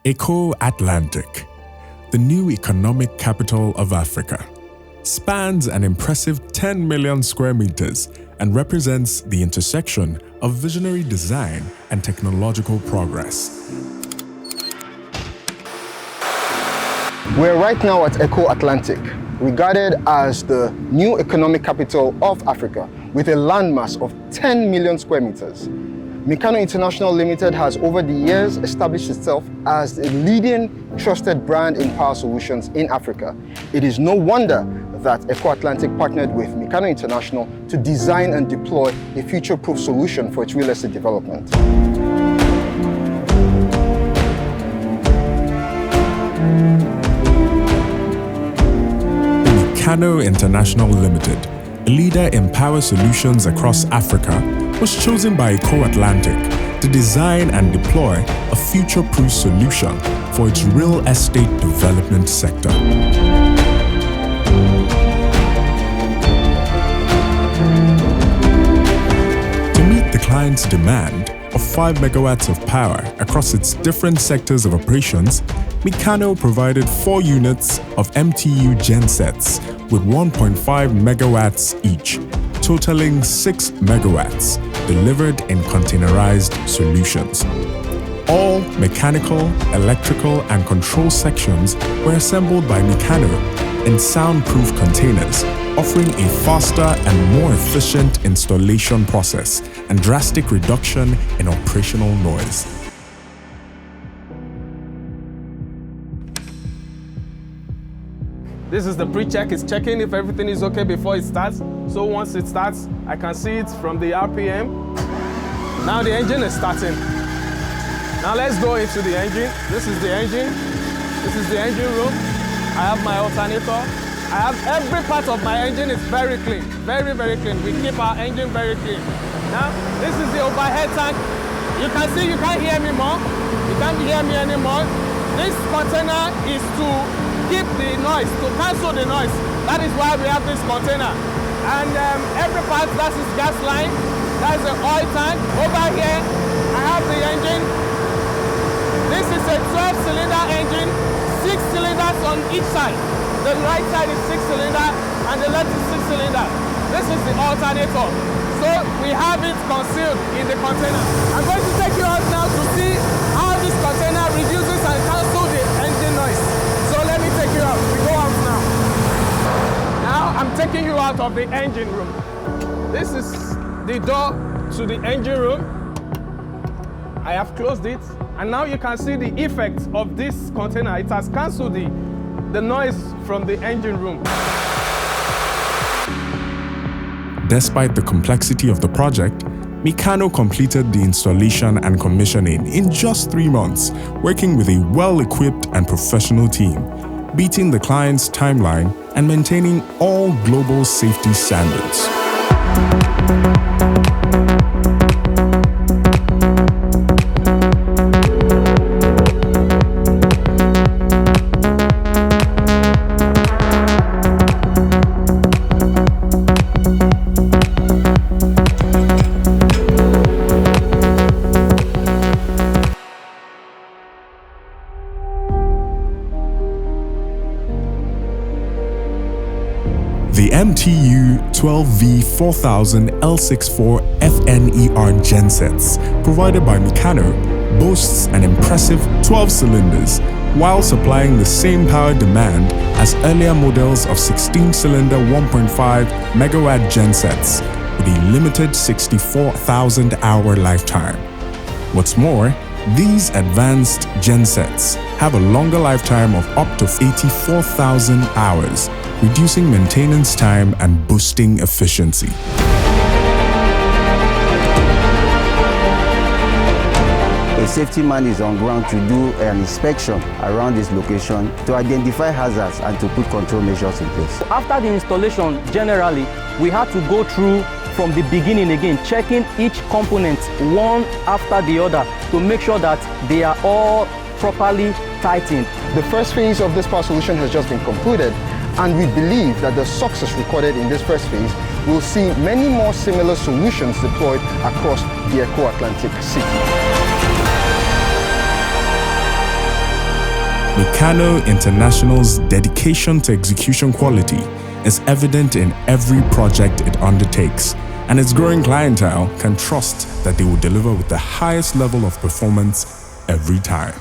Eko Atlantic, the new economic capital of Africa, spans an impressive 10 million square meters and represents the intersection of visionary design and technological progress. We're right now at Eko Atlantic, regarded as the new economic capital of Africa with a landmass of 10 million square meters. Mikano International Limited has over the years established itself as a leading trusted brand in power solutions in Africa. It is no wonder that Eko Atlantic partnered with Mikano International to design and deploy a future-proof solution for its real estate development. Mikano International Limited, a leader in power solutions across Africa, was chosen by Eko Atlantic to design and deploy a future-proof solution for its real estate development sector. To meet the client's demand of 5 megawatts of power across its different sectors of operations, Mikano provided 4 units of MTU gensets with 1.5 megawatts each, totaling 6 megawatts, delivered in containerized solutions. All mechanical, electrical, and control sections were assembled by Mikano in soundproof containers, offering a faster and more efficient installation process and drastic reduction in operational noise. This is the pre-check. It's checking if everything is okay before it starts. So once it starts, I can see it from the RPM. Now the engine is starting. Now let's go into the engine. This is the engine. This is the engine room. I have my alternator. I have every part of my engine is very clean. Very, very clean. We keep our engine very clean. Now, this is the overhead tank. You can see you can't hear me more. You can't hear me anymore. This container is to keep the noise, to cancel the noise. That is why we have this container. And every part, that is gas line, that's the oil tank. Over here, I have the engine. This is a 12-cylinder engine, 6 cylinders on each side. The right side is 6-cylinder and the left is 6-cylinder. This is the alternator. So we have it concealed in the container. I'm going to take you out now to see how this container reduces and cancels the engine noise. Let me take you out. We go out now. Now I'm taking you out of the engine room. This is the door to the engine room. I have closed it, and now you can see the effect of this container. It has cancelled the noise from the engine room. Despite the complexity of the project, Mikano completed the installation and commissioning in just 3 months, working with a well-equipped and professional team, beating the client's timeline and maintaining all global safety standards. The MTU 12V4000 L64 FNER gensets, provided by Mikano, boasts an impressive 12 cylinders, while supplying the same power demand as earlier models of 16-cylinder 1.5 megawatt gensets, with a limited 64,000-hour lifetime. What's more, these advanced gensets have a longer lifetime of up to 84,000 hours, reducing maintenance time and boosting efficiency. A safety man is on ground to do an inspection around this location to identify hazards and to put control measures in place. After the installation, generally, we had to go through from the beginning again, checking each component one after the other to make sure that they are all properly tightened. The first phase of this power solution has just been concluded, and we believe that the success recorded in this first phase will see many more similar solutions deployed across the Eko Atlantic city. Mikano International's dedication to execution quality is evident in every project it undertakes, and its growing clientele can trust that they will deliver with the highest level of performance every time.